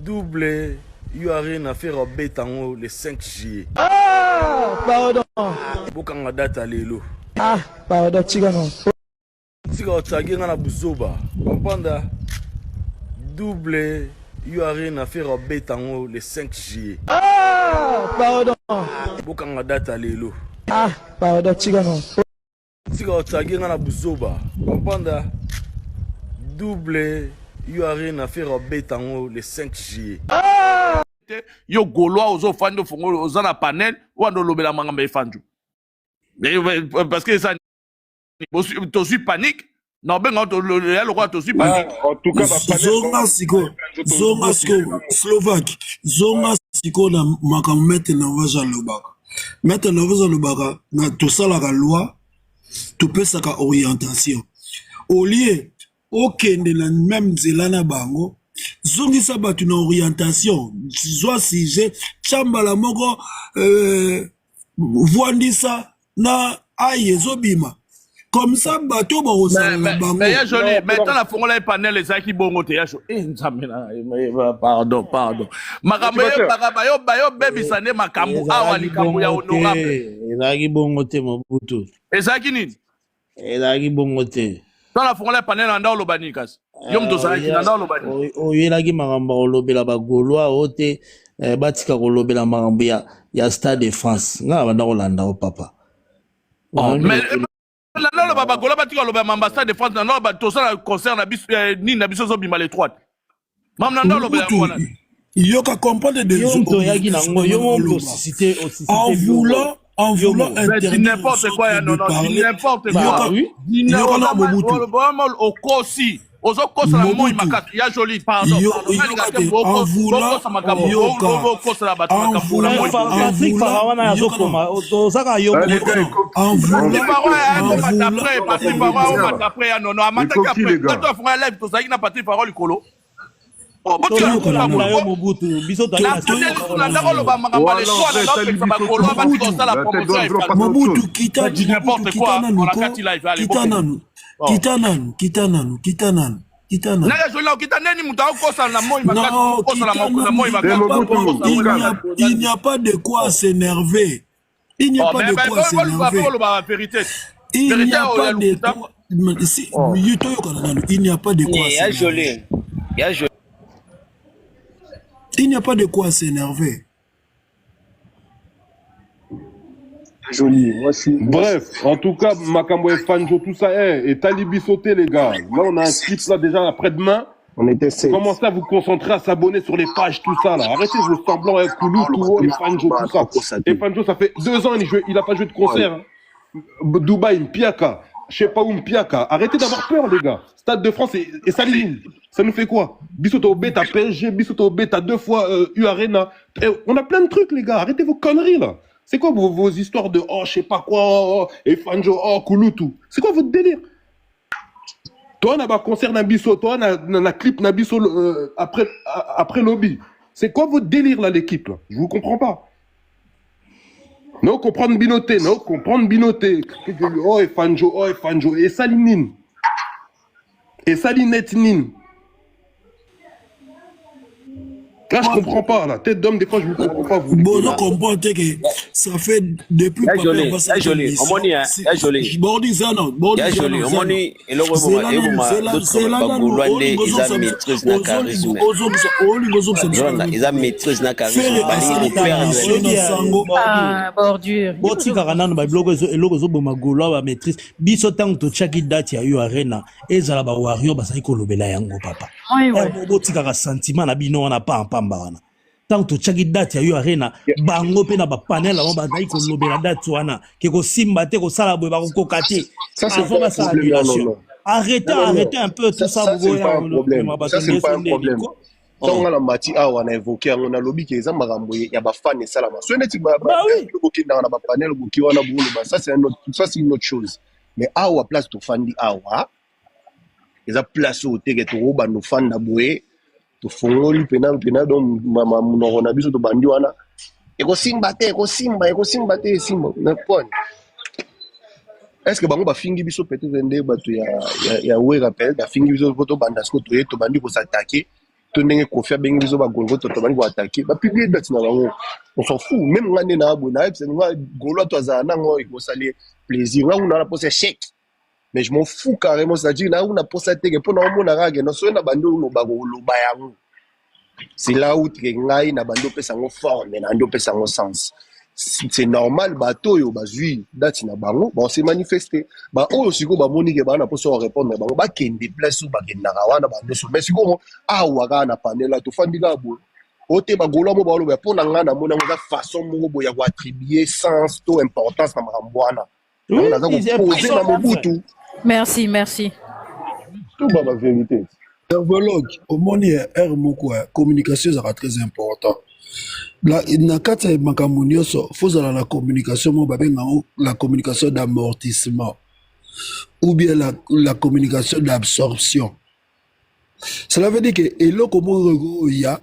double, il y a rien à faire au bétango le 5 juillet. Ah, pardon. Bokanga date à l'élo. Ah, pardon, Tigano. Tika otagi na buzoba. Comprendre? Double, il y a rien à faire au bétango le 5 juillet. Ah, pardon. Bokanga date à l'élo. Ah, pardon, Tigano. Tika otagi na buzoba. Comprendre? Double, il y a rien à faire au bétango le 5 juillet. Ah! Yo Gaulois aux fans fongo aux na panel ou ando lobela mangamba efanju. Parce que ça tu suis panique. Non ben le roi tu suis panique. En tout cas zonga siko Slovaque zonga siko na makamete na vaja lobaka. Mettre na vaja lobaka na to sala ka loi to pesa ka orientation. Au lieu okende na même zelana bango zongisa batu na orientation zwa sujet chambala moko voandisa na ayezobima comme ça bato ba osala bango mais ya joli maintenant la fongola panel les aki bongo te ya cho nzamena pardon makambo bayo bebisane makambo awa likambo ya honorable ezaki bongo te Mobutu ezaki nini ezaki bongo te dans la fongola panel anda olobani kasi yo mto zaki anda olobani oyelaki makambo olobela ba Gaulois ote batika kolobela makambo ya Stade de France nga banda kolanda o papa mais la baba Gaulois batika kolobela ambassade de France na ba to ça concert na biso ni na biso zo bima les trois mam nanda olobela wana yo ka comprendre des yo mto yaki nango yo mo cité en voulant interdire n'importe quoi non n'importe quoi oui au kosi ozo kosa na moi makati ya joli pardon en voulant Patrick Farawana yazokoma ozaka yo en voulant Patrick Farawana likolo Mobutu il n'y a pas de quoi s'énerver. Il n'y a pas de quoi s'énerver. Il n'y a pas de quoi s'énerver. Il n'y a pas de quoi s'énerver. Joli. Bref, en tout cas, Makambo et Fanjo, tout ça, et Talibi sauté, les gars. Là, on a un clip là déjà après-demain. On était safe. Commencez à vous concentrer, à s'abonner sur les pages, tout ça là. Arrêtez vos semblants avec Koulou, tout et Fanjo, tout ça. Et Fanjo, ça fait 2 ans, il a pas joué de concert. Hein. Dubaï, Mpiaka. Je sais pas où Mpiaka. Arrêtez d'avoir peur, les gars. Stade de France et Saline. Ça nous fait quoi? Bissoto B, t'as PSG, Bissoto B, t'as 2 fois U-Arena. On a plein de trucs, les gars. Arrêtez vos conneries, là. C'est quoi vos histoires de oh, je sais pas quoi, et Fanjo, oh, Kouloutou? C'est quoi votre délire? Toi, on a un concert Nabiso, toi, on a un clip Nabiso après lobby. C'est quoi votre délire, là, l'équipe, là? Je vous comprends pas. Non, comprendre Binoté, non, comprendre Binoté. Oh, et Fanjo, et Salinine. Et Salinette Nine. Là, je comprends pas, la tête d'homme, des fois, je ne comprends pas. Bon, je comprends que ça fait depuis papa. C'est joli, c'est joli. Bordi Zano, c'est joli. Omoni, et le ils ont maîtrise na charisme. Ah, bordure. Boti karana ba blogo eloko zo boma Gaulois ba maîtrise. Biso tango to chaki date ya yo arena ezala ba wario ba sai kolobela yango papa. Boti kaka sentiment na bino wana pa pambana. Tant to chaki date ya yo arena bango pe na ba panel avant ba dai ko lobela date wana ke ko simba te ko sala boye ba ko kokate ça c'est pas ça annulation. Arrêtez un peu tout ça vous ça c'est pas un problème. Donc on a mati on a évoqué on a lobby que ça makambo ya ba fan et salama. So neti ba ko na ba panel boki wana bulu ba ça c'est une autre chose. Mais awa place to fandi awa eza place au teke to ba no fan na boye to fongoli pena donc mama munoko na biso to bandi wana eko simba te simba na point. Est-ce que bango ba fingi biso peut-être ndé bato ya we rappel da fingi biso poto banda sko to bandi ko s'attaquer to ndenge Kofi abengi biso ba Golo to bani ba attaquer ba publier date na bango on s'en fout même ngane na abona c'est nga Golo to za nango il faut saler plaisir nga on a la poste chèque mais je m'en fous carrément ça dit na on a poste teke pour na mona rage non so na bando no ba Golo ba yango c'est là où tu ngai na bando pesa ngo forme na ndo pesa ngo sens c'est normal bato yo bazui date na bango ba se manifester ba oyo siko ba moni ke ba na poso répondre bango ba kende place ou ba kenda wana bando so mais siko awa ga na panela to fandika bo ote ba Golo mo ba lo ba pona nga na mona ngo façon mo bo ya ko attribuer sens to importance na mambwana na za ko poser na mobutu Merci. tout ba vérité Nervologue, au monde, communication sera très important. La nakata makamunioso, faut la communication, la communication d'amortissement ou bien la communication d'absorption. Cela veut dire que elo comme il y a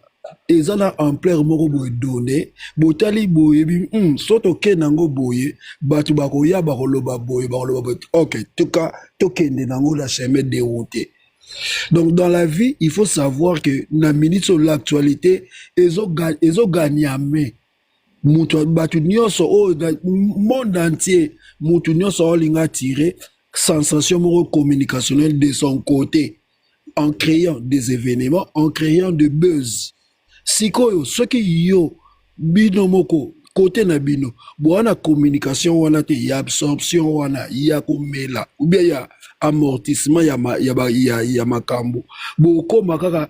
et ça na ampleur moko boy donné botali boye bi soto kenango boye batu bakoya bakoloba boye OK to kende nango la chemin dérouté. Donc dans la vie, il faut savoir que na minute sur l'actualité, ils ont gagné à main. Monde entier, Moutounio so linga tiré sensation communicationnelle de son côté en créant des événements, en créant de buzz. Sikoyo, ce qui yo bino moko côté na bino, boana communication wana te ya absorption wana ya kumela ou bien ya amortissement ya makambo boko makaka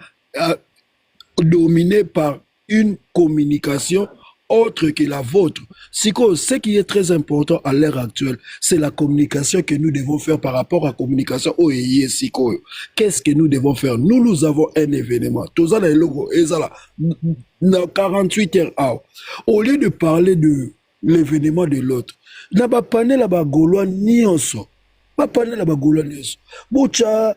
dominé par une communication autre que la vôtre. Ce qui est très important à l'ère actuelle, c'est la communication que nous devons faire par rapport à la communication. Qu'est-ce que nous devons faire? Nous avons un événement. Tout ça, les logos, et ça là, dans 48 heures, au lieu de parler de l'événement de l'autre, n'a pas parlé là-bas Gaulois ni en so. Pas parler là-bas Gaulois ni en so. Bocha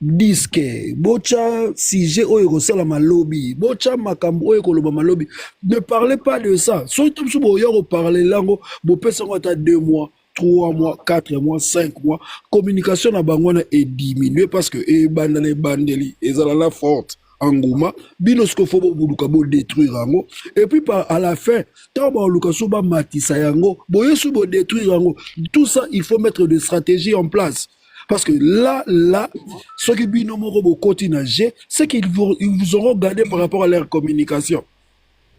disque, bocha sujet oyo la malobi, bocha makambo oyo koloba malobi. Ne parlez pas de ça. Surtout si vous voulez parler lango, vous pouvez s'engager 2 mois, 3 mois, 4 mois, 5 mois. Communication na bangwana est diminuée parce que bandale bandeli ezala forte. Anguma, binosko fobo buluka bo détruire ango et puis à la fin tant ba luka soba matisa yango boye subo détruire ango. Tout ça il faut mettre des stratégies en place. Parce que là, ce qui c'est qu'ils vous auront gardé par rapport à leur communication.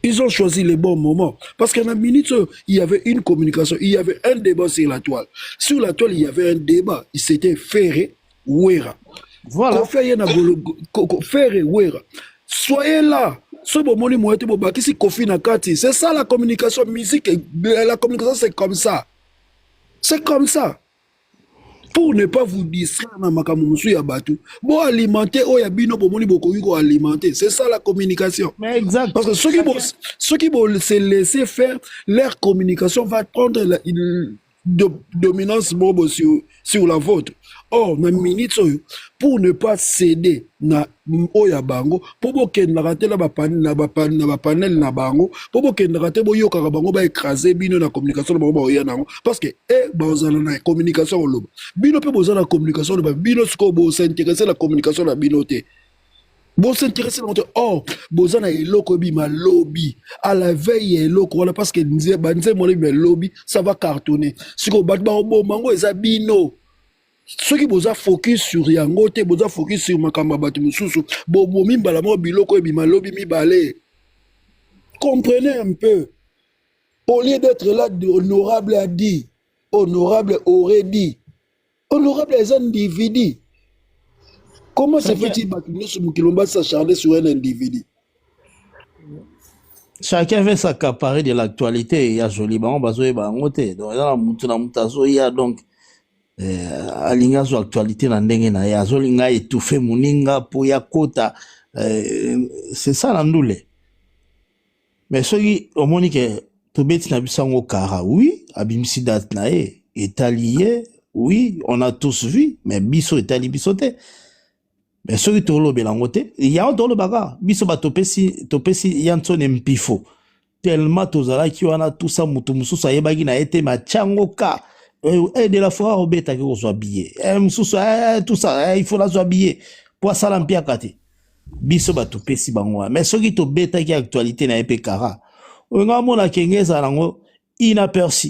Ils ont choisi les bons moments. Parce qu'à la minute, il y avait une communication, il y avait un débat sur la toile. Sur la toile, il y avait un débat. Il s'était Ferré Ouera. Voilà. Ferré Ouera. Soyez là. C'est ça la communication musique. La communication, c'est comme ça. C'est comme ça. Pour ne pas vous distraire dans makamusu ya batu, bon alimenter o ya bino bomoni boko alimenter, c'est ça la communication. Mais exact. Parce que ceux qui vont se laisser faire, leur communication va prendre la dominance sur la vôtre. Or, na minute pour ne pas céder na oya bango, pour boken na rater la panel na bango, pour boken na rater boyo karabango ba écraser bino na communication na bango oya nango parce que bazana na communication loba. Bino pe bozana communication loba, bino sko bo s'intéresser la communication na bino te. Bon s'intéresser dans oh bozana eloko bi ma lobby à la veille eloko voilà parce que nze mon lobby ça va cartonner. Siko bat ba bo mango eza bino. Ceux qui boza focus sur yangote, boza focus sur makamba batu mususu, bo mimbala mo biloko e bimalobi mi balé. Comprenez un peu. Au lieu d'être là, honorable a dit, honorable aurait dit, honorable est un individu. Comment se fait-il que s'acharner sur un individu? Chacun veut s'accaparer de l'actualité. Il y a joli bango bazoé bangote. Donc dans la mutuna mutazo il y a donc alinga zo actualité na ndenge na ya zo linga étouffé muninga po ya kota c'est ça la ndoule. Mais soki omoni ke tobeti na bisango kara oui abimisi date na est allié oui on a tous vu mais biso est allié bisote. Mais soki tolo belangote il y a dans le baga biso ba topesi yansone mpifo tellement tozala ki wana tout ça mutu mususa yebaki na ete machango ka de la fois au bêta que soit habillé tout ça il faut la soit habillé pour ça l'empire kati biso batopesi bango mais soki tobetaki actualité na epe kara olinga mona kengeza nango inaperçu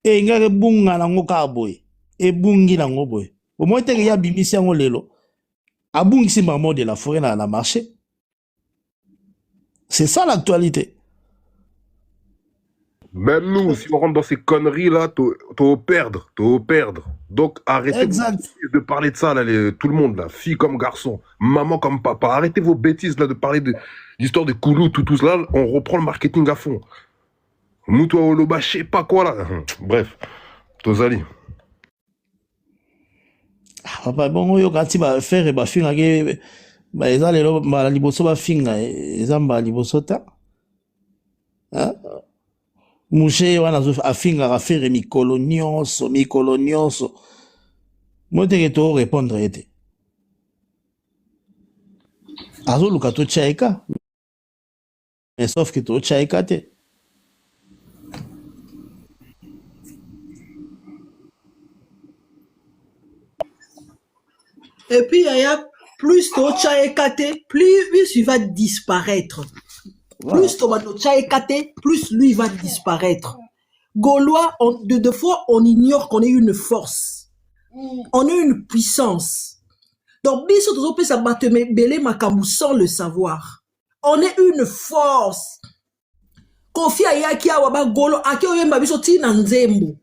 engaka ebunga nango kaka boye ebungi nango boye omoi teke ya bimisi yango lelo abungisi Maman de la Forêt na marché. C'est ça l'actualité. Même nous, si on rentre dans ces conneries-là, t'as perdre. Donc arrêtez de parler de ça, là, tout le monde, là, filles comme garçons, maman comme papa. Arrêtez vos bêtises là, de parler d'histoire de Koulou, tout ça. On reprend le marketing à fond. Moutoua Oloba, je sais pas quoi là. Bref, Tozali. Papa, bon, yo quand il va faire, il va finir avec. Bah, ils ont les liboso va finir, ils ont les liboso ta. Hein? Mouché, on a finir à faire mi colonioso. Moi, t'es que tu répondre, été. Azo luka to chaika. Mais sauf que to chaika te. Et puis, il y a plus to chaika te, plus il va disparaître. Plus to chaika te, plus lui va disparaître. Gaulois, de fois, on ignore qu'on est une force. On est une puissance. Donc, biso tozo pe sa bateme belé makambu sans le savoir. On est une force. Kofi ayaki awa ba golo ake oyemba biso tina nzembo.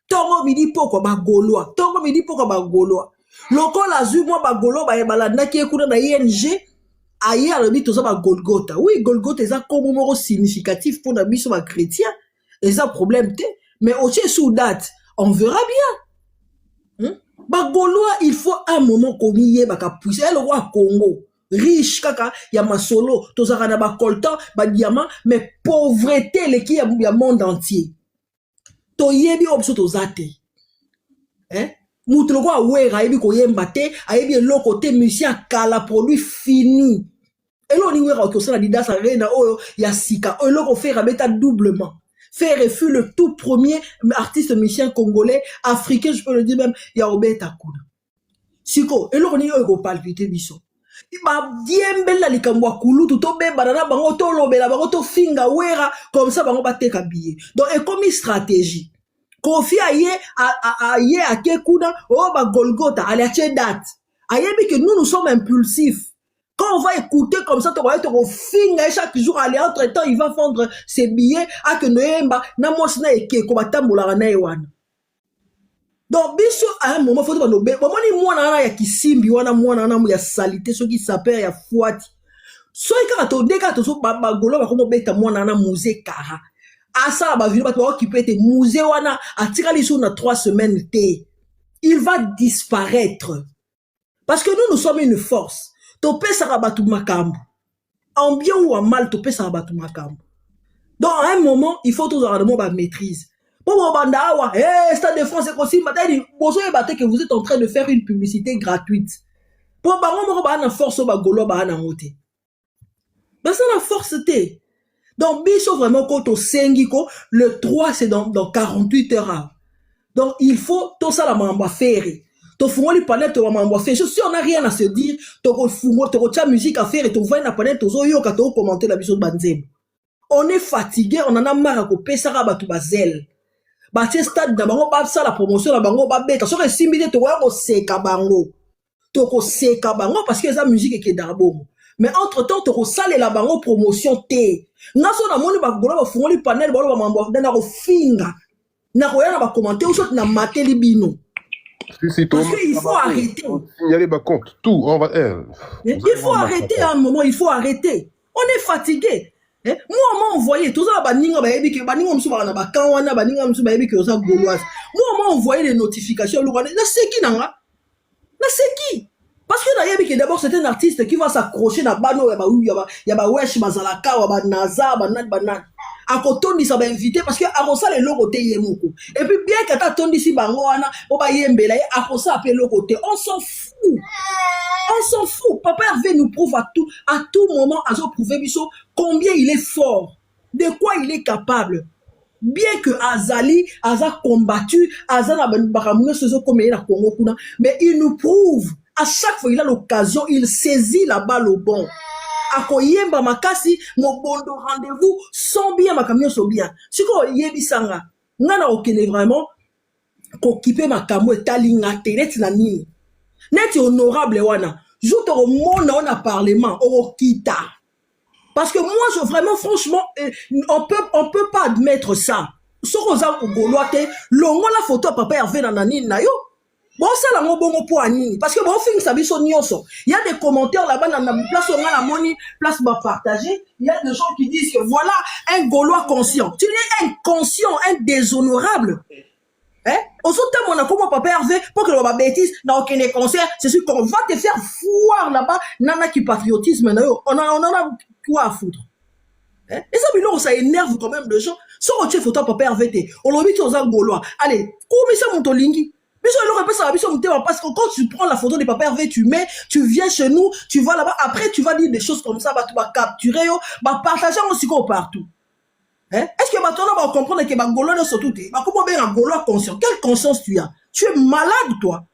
Tongo midi poko ba goloa. Tongo midi poko ba goloa. Lokola zu mo ba golo ba yebalanda ki ekuna na ING aye alobi toza ba Golgotha. Oui, Golgotha eza comme moko significatif pour na biso ba chrétien. Eza problème te, mais au sous date, on verra bien. Ba Gaulois, il faut un moment qu'on y ait baka puissance. Le roi Congo, riche kaka, ya masolo, tozaka na ba coltan, ba diamant, mais pauvreté le qui ya monde entier. To yebi obso tozate. Moutre roi wera yebi ko yembate, ayebi lo côté musicien kala pour lui fini. Et l'on y wera ko sala dida sa reina oyo ya sika, o lo ko faire beta doublement. Faire fut le tout premier artiste musicien congolais, africain, je peux le dire même, Yaobé Takuna. Siko, et l'on y a eu palpité biso. Il m'a bien belle la likamwa koulou, tout au bé, banana, bango, to lobe, la bango, to finga, wera, comme ça, bango, bate kabillé. Donc, et comme une stratégie. Kofi aye, à Kekuna, oh, ba Golgotha, à la date. Aye, mais que nous sommes impulsifs. Quand on va écouter comme ça, tu vas être au fin, chaque jour, aller entre temps, il va vendre ses billets, à que Noemba, Namosna et Kekobata Moulana Ewan. Donc, bien sûr, à un moment, il faut que nous bénir. Moment, moi, il y a qui simbi, il y a salité, ceux qui s'appellent, il y a fouati. Soit quand tu dégages, tu as bagolo, tu as bêta, moi, nana, musée, kara. À ça, bah, tu vas occuper tes musées, wana, à tirer les sous, dans 3 semaines, il va disparaître. Parce que nous sommes une force. Topé sarabatu makambu. En bien ou en mal, topé sarabatu makambu. Donc, à un moment, il faut toujours avoir ma maîtrise. Pour mon banda, Stade de France, c'est comme si, que vous êtes en train de faire une publicité gratuite. Pour mon force, c'est la force, t'es. Donc, biso vraiment, quand on sengiko, le 3, c'est dans 48 heures. Donc, il faut tout ça la mamba faire. Si on n'a rien à se dire, tu as musique à faire et tu vas commenter la vision de Banzem. On est fatigué, on en a marre à couper ça à batu bazel. Bâti stade d'abord, la promotion d'abord, bête. Sur les 6 minutes, tu vois, c'est kabango. Tu sais kabango parce que la musique est d'arbo. Mais entre temps, tu as la bango promotion T. N'a pas de bagolo, font les panels, dans la finga. N'a rien à commenter ou soit n'a maté les binos. Parce qu'il faut arrêter. Signaler ma compte, tout. On va, il faut arrêter à un moment, il faut arrêter. On est fatigué. Moi, on envoyé, tout ça, baninga, moi, on envoyé les notifications. Parce que d'abord, c'est un artiste qui va s'accrocher dans bano, il y a wesh, bazalaka, naza, banane. À côté ça va inviter parce que à ça les logos yemoko et puis bien que t'as ici bangoana on va yembela à ça appelle logo on s'en fout papa Hervé nous prouve à tout moment à prouver biso combien il est fort de quoi il est capable bien que Azali Aza combattu Azana baramuno sezo comme la Congo kuna mais il nous prouve À chaque fois il a l'occasion, il saisit la balle au bon. Akoyemba makasi, mon bondo rendez-vous, sans bien ma camion so bien. Si ko yebisanga, ngana okene vraiment, kokipe ma camion talinga net na nini. Net honorable wana. Joute au monde on a parlement, au kita. Parce que moi, vraiment, franchement, on peut pas admettre ça. Ce qu'on a au Gaulois, l'on la photo à papa Hervé Nanani na yo. Bon, ça, la bon pour Anini. Parce que bon, film, ça vit son nyoso. Il y a des commentaires là-bas dans la place où on a la monnaie, place va partager. Il y a des gens qui disent que voilà un Gaulois conscient. Tu es inconscient, un déshonorable. Hein? Au temps, on a comment papa Hervé pour que l'on va bêtise dans aucun concert. C'est sûr qu'on va te faire foire là-bas. Nana qui patriotisme, on en a quoi à foutre. Hein? Et ça énerve quand même les gens. Sans que tu photo papa Hervé, on l'a mis aux Gaulois. Allez, comment ça mon tolingi? Mais ça, il aurait pas ça, parce que quand tu prends la photo de papa Hervé, tu viens chez nous, tu vas là-bas, après tu vas dire des choses comme ça, tu vas capturer, partager aussi partout. Hein? Est-ce que maintenant on va comprendre que les Gaulois ne sont tous comment bien un Gaulois conscient? Quelle conscience tu as? Tu es malade, toi.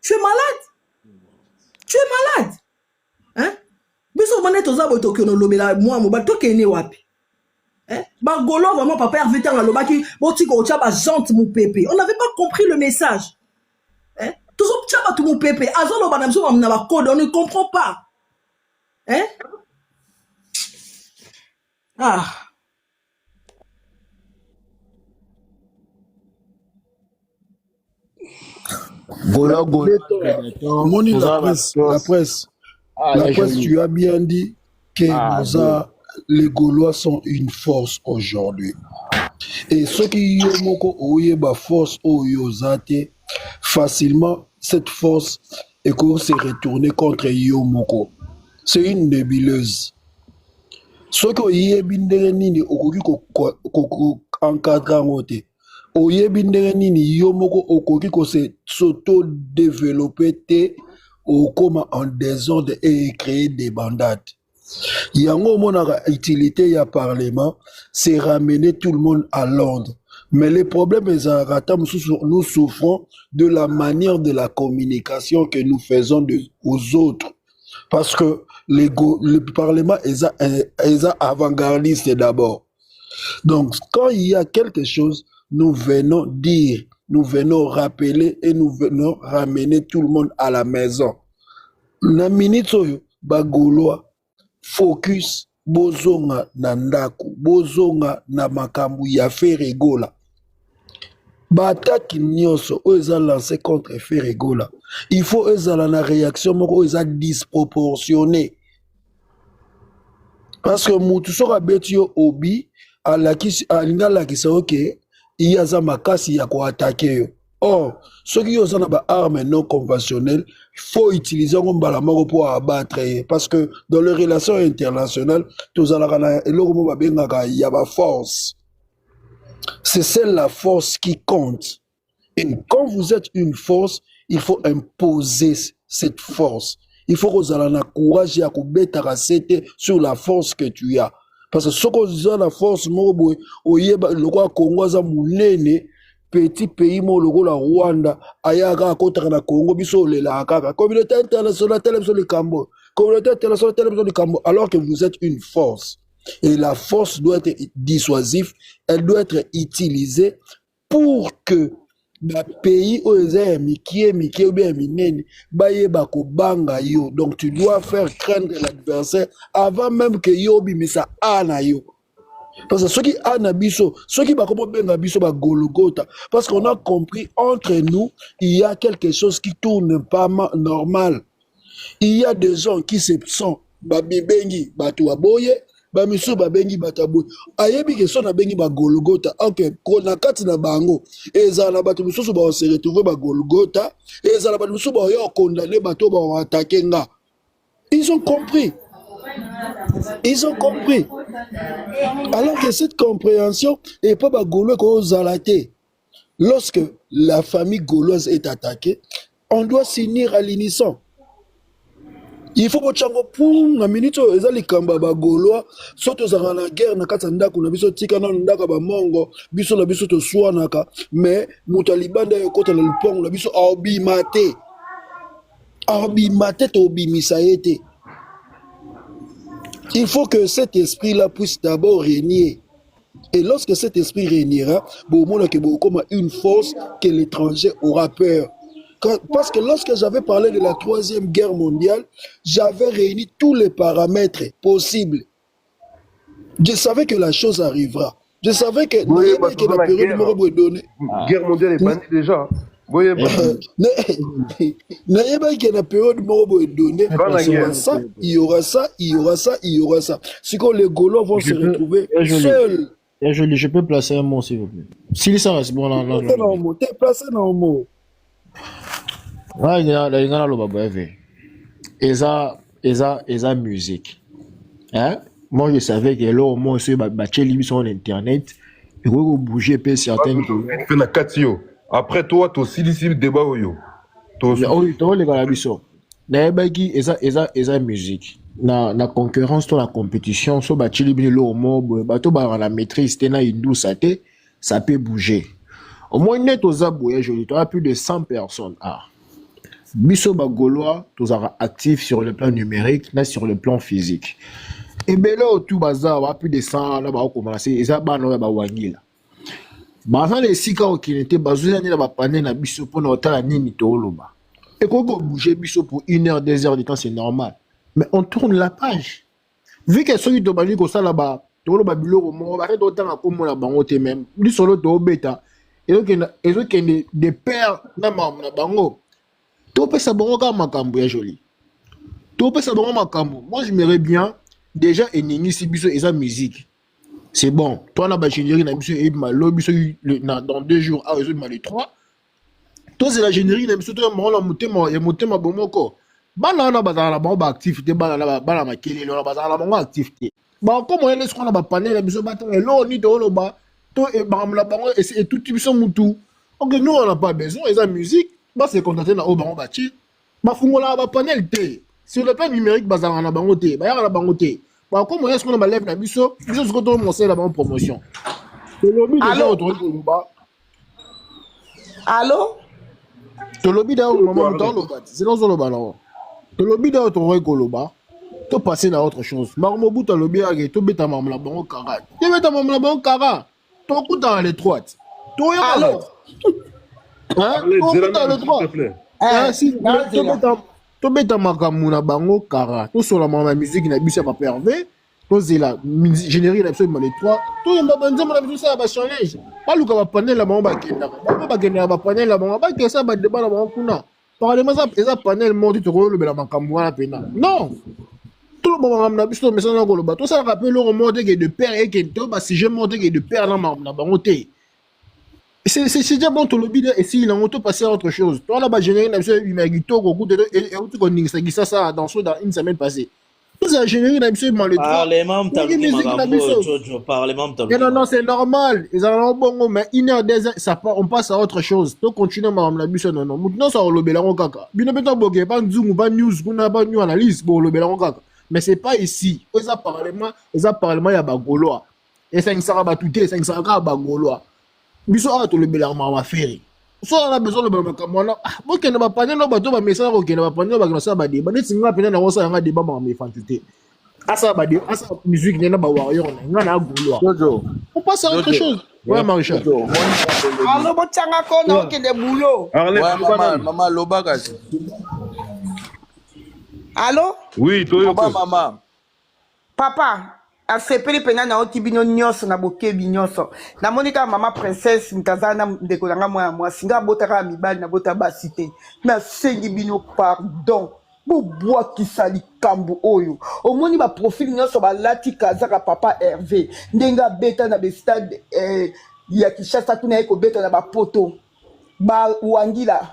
Tu es malade. Tu es malade. Hein? Mais ça, on est aux arbres, moi, mon bateau qui est né wapi. Hein? Gaulois, vraiment, papa Hervé, dans le baki, bon, tu as jante mon pépé. On n'avait pas compris le message. Hein? Tout ça, tu as tout mon pépé. Azon, on ne comprend pas. Hein? Ah. Moni, la presse, tu as bien dit que les Gaulois sont une force aujourd'hui. Et ceux qui ont force facilement, cette force est qu'on s'est retourné contre Yomoko. C'est une nébuleuse. Ceux qui ont encadré oyebi ndenge nini yo moko okoki ko se s'auto-développer te okoma en désordre et créer des bandades. Yango monaka utilité ya parlement, c'est ramener tout le monde à l'ordre. Mais le problème est nous souffrons de la manière de la communication que nous faisons aux autres. Parce que le parlement est avant-gardiste d'abord. Donc quand il y a quelque chose, nous venons dire, nous venons rappeler et nous venons ramener tout le monde à la maison. Na minute oyo ba Gaulois focus bozonga na ndaku, bozonga na makambu ya Ferregola. Ba attaque nyonso oyo eza lancé contre Ferregola. Il faut ezala na réaction moko eza disproportionnée. Parce que mutu soka beti yo obi alinga lakisa ok. Il y a des makasi ya ko attaquer. Or, ceux qui ont des armes non conventionnelles, il faut utiliser un balamoko pour abattre. Parce que dans les relations internationales, il y a la force. C'est celle la force qui compte. Et quand vous êtes une force, il faut imposer cette force. Il faut que vous ayez le courage sur la force que tu as. Parce que ce qu'on dit la force, le Congo, petit pays, le Rwanda, Ayaga, contre la Congo, la communauté internationale, communauté internationale, alors que vous êtes une force. Et la force doit être dissuasive, elle doit être utilisée pour que le pays où les ou bien donc tu dois faire craindre l'adversaire avant même que yobi mais ça ana yo. Parce que ceux qui ana biso, ceux qui ba comment benga biso ba Golgotha, parce qu'on a compris entre nous, il y a quelque chose qui tourne pas normal. Il y a des gens qui se sont ba bibengi ba tuaboye ba misu ba bengi bataboy ayebi ke so na bengi ba Golgotha ok kona kati na bango ezala batu misusu ba se retrouver ba Golgotha ezala batu misusu ba yo condamner bato ba attaquer nga. Ils ont compris. Ils ont compris. Alors que cette compréhension est pas ba Gaulois ko zalaté. Lorsque la famille gauloise est attaquée, on doit s'unir à l'unisson. Il faut que pour la minute où les Kamba Gaulois sont dans la guerre, na katanda kuna biso tika na ndaka ba mongo biso na biso to swanaka mais mutaliban da yokota na lupong na biso obimate. Arbimate obimisa ete. Il faut que cet esprit-là puisse d'abord régner. Et lorsque cet esprit régnera, comme une force que l'étranger aura peur. Parce que lorsque j'avais parlé de la 3e guerre mondiale, j'avais réuni tous les paramètres possibles. Je savais que la chose arrivera. Je savais que la période numéro donné. Guerre mondiale est bannie déjà. La période numéro donné, il y aura ça, il y aura ça, il y aura ça. C'est quand les Gaulois vont se retrouver seuls. Je peux placer un mot, s'il vous plaît. Si ça reste bon, là. T'es placé dans le mot. Eza musique. Hein? Moi, je savais que là, au moins, sur Internet, il faut bouger certaines choses. Après toi, tu as aussi le débat. Eza musique. Na concurrence, la compétition, so ba chili lo mo bato ba la maîtrise tena indou ça peut bouger. Au moins net aux aboués, je dis, tu as plus de 100 personnes. Biso ba Gaulois, tu seras actif sur le plan numérique, mais sur le plan physique. Et bien là, tout bazar, on a plus de 100, là, on commence, et ça, bah, non, bah, wangila. Bah, ça, les 6 cas qui n'étaient pas, vous avez pas pané, na biso pour notre temps, ni toloba. Et quand on bouge biso pour 1 heure, 2 heures de temps, c'est normal. Mais on tourne la page. Vu que ceux qui te bandent comme ça là-bas, toloba bilo, on va arrêter autant à comme on a bangoté même. Lui, solo, to bêta. Et donc, il y a des pères, na bango. Tu peux savoir comment makambo est joli. Tu peux savoir makambo. Moi, je m'aimerais bien. Déjà, Enini, si biso et sa musique. C'est bon. Toi, la ingénierie, dans 2 jours, les 3. Toi, c'est la ingénierie, tu as monté ma bomoko. Bala na bazala ba activité, bala ma kele, la bazala ba activité. Bah, comment est-ce qu'on a ba panel, la biso bâton, et l'eau, ni de holoba, toi, et bam la bango, et tout, tu biso moutou. Ok, nous, on n'a pas besoin, et sa musique, bah, c'est contenté dans au baron bâti. Ma fungola ba panel, té. Sur le plan numérique, bazala na bango, té. Bah, y'a la bango, té. Bah, comment est-ce qu'on a lève la biso? Biso, ce qu'on a montré la promotion. C'est le lobby déjà autour de Koloba. Allô? Le lobby d'ailleurs, au moment où on l'a c'est dans le lobby là. Le lobby d'ailleurs, autour de Koloba. Tu passes à autre chose. Marmobu, tu as le lobby à tu mets ta maman la bango cara. Tu mets ta maman la bango cara. Tu coup dans l'étroite. Tu es allô? Hein? Tu coup dans l'étroite. Hein? Si tu mets ta maman la bango cara. Tu sur la maman musique, il a bu ça pas pervé. Tu la générer absolument les 3. Tu es pas besoin de la ça va changer. Pas le cas panel la maman ba kenda. Ba kenda ba panel la maman ba que ça ba débat la maman kuna. Parlez-moi ça, les panel montent tu roules la maman la pena. Non. Tout le monde m'a dit mais ça n'a pas le bateau ça rappelle le remonte que de père et que toi si je monte que de père dans ma bangoté. C'est déjà bon tout le bide et si il a auto passer à autre chose. Toi là bas générer une absolue imagito au goût de et tu connais ça dans une semaine passée. Tout ça généré absolument le droit. Non, c'est normal. Ils en ont bon, mais 1 heure, 2 heures, on passe à autre chose. Tu continues, madame la buse, non. Maintenant, ça va le bélaron caca. Bien peut-être pas Zoom, pas news, pas new analyse pour le bélaron caca. Mais c'est pas ici. Ils ont parlement, il y a Bagoloa. Et ça, il s'en va tout, ça, il s'en va Bagoloa. Biso a tout le bélaron ma féri. Soit on a besoin de me moi qui ne va pas non bateau mais ça qui ne va pas non ça va débat c'est nga pena na ça nga débat ma fantuté asa ba de asa musique na ba warrior nga na gouloa Jojo on passe à autre chose ouais Marisha allo botanga ko na ok de boulot ouais maman loba kasi allo oui toi maman papa asepeli pena na otibino nyonso na bokebi nyonso na monika mama princesse mkazana ndeko nanga mwa singa botaka mibali na bota basite na sengi bino pardon boboa kisali kambu oyo omoni ba profil nyonso balati kazaka papa Hervé ndenga beta na be stade ya Kishasa tuna eko beta na ba poto ba wangila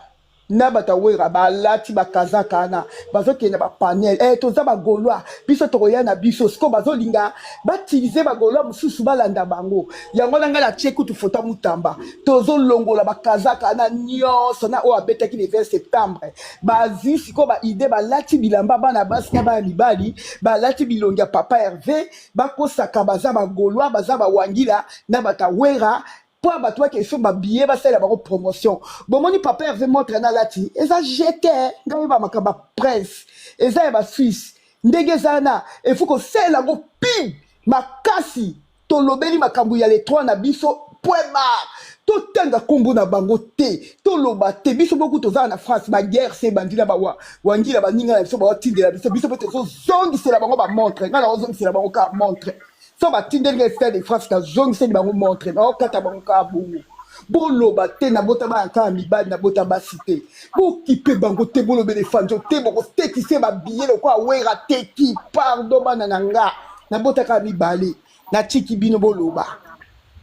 na batawera balati bakazaka na bazokenda ba panel toza ba Gaulois biso tokoya na biso siko bazolinga batilize ba Gaulois mususu balanda bango yango nanga la cheku tu fota mutamba tozo longola bakazaka na nyonso na o abetaki le 20 septembre bazi siko ba idée balati bilamba bana basi na ba libali balati bilongia papa Hervé bakosaka baza ba Gaulois baza ba wangila na batawera pour abattre que sur ma billet va faire la promotion bon mon papa avait montré na lati et ça j'étais ngai ba makaba presse et ça ba suisse ndege zana il faut que c'est la go pim makasi to lobeli makambu ya les trois na biso point bar to tanga kombo na bango te to loba te biso beaucoup to za na France ba guerre c'est bandila ba wangila ba ninga na biso ba tindela biso peut so zongi c'est la bango ba montre ngala zongi c'est la bango ka montre so ba tindela stade de France ka zongi c'est bango montre na okata bango ka bungu boloba te na bota ba ka mibali na bota ba cité bo kipe bango te bolobe de fanjo te boko te ki se ba billet le quoi wera te ki pardon bana nanga na bota ka mibali na chiki bino boloba.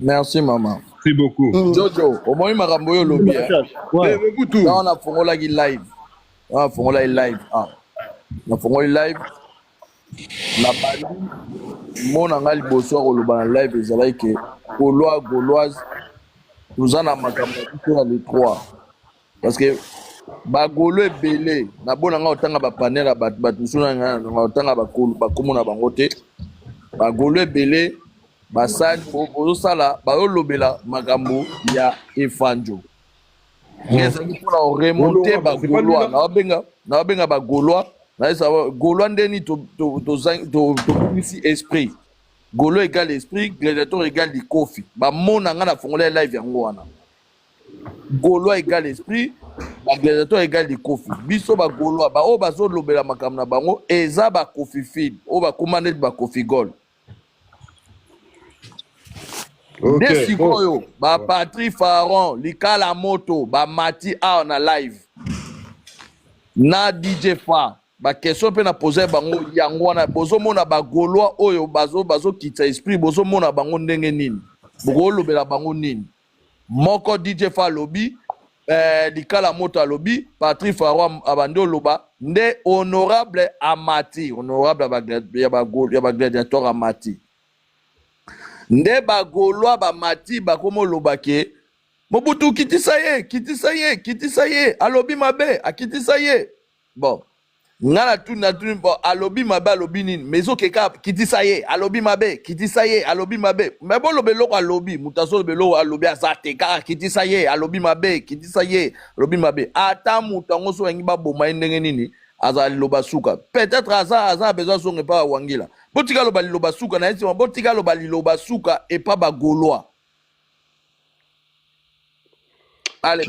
Merci maman. Merci beaucoup. Jojo, au moins makambo yo lobi. Ouais. On a fongola gi live. On a fongola live. Ah. On a fongola live. La bali mon angal boso ko loba live ezalai ke Gaulois Gauloise nous en a makambo sur les trois. Parce que ba Gaulo ebele na bona nga otanga ba panel ba tusuna nga otanga ba komona bango te. Ba Gaulo ebele basani bozosala bayolobela makambo ya efanjo ngezaki mpona remonte bagaulois nababenga bagaulois naesa gaulois ndeni tobimisi esprit gaulois égale esprit gladiateur égale likofi bamona nga na fongola live yango wana gaulois égale esprit bagladiateur égale likofi biso bagaulois baoyo bazolobela makambo na bango eza bakofi fid oyo bakoma neti bakofi gol. Okay. Nde sikoyo ba Patrick Faron likala moto ba mati a na live na DJ Fa ba question pe na poser bango yango wana bozomona ba Gaulois oyo bazo kitsa esprit bozomona bango ndenge nini bokolobela bango nini moko DJ Fa lobi likala moto alobi Patrick Faron abando loba nde honorable amati honorable ba gladiateur amati nde ba Gaulois ba mati ba komo lobake Mobutu kitisa ye alobi mabe akitisa ye bon ngala tuna bon alobi mabe alobi nini mezo keka kitisa ye alobi mabe kitisa ye alobi mabe mais bon lobelo alobi mutaso lobelo alobi azate ka kitisa ye alobi mabe kitisa ye alobi mabe ata mutango so ngi ba boma ndenge nini azali loba suka peut-être aza besoin songe pa wangila botika loba loba suka na yesi botika loba suka et pas ba Gaulois. Allez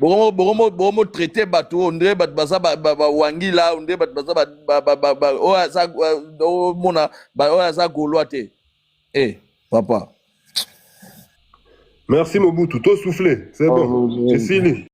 bomo traiter bato ondre bat baza ba wangila ondre bat baza ba o asa mona ba o asa Gaulois te papa. Merci Mobutu, tout soufflé, c'est bon, c'est fini.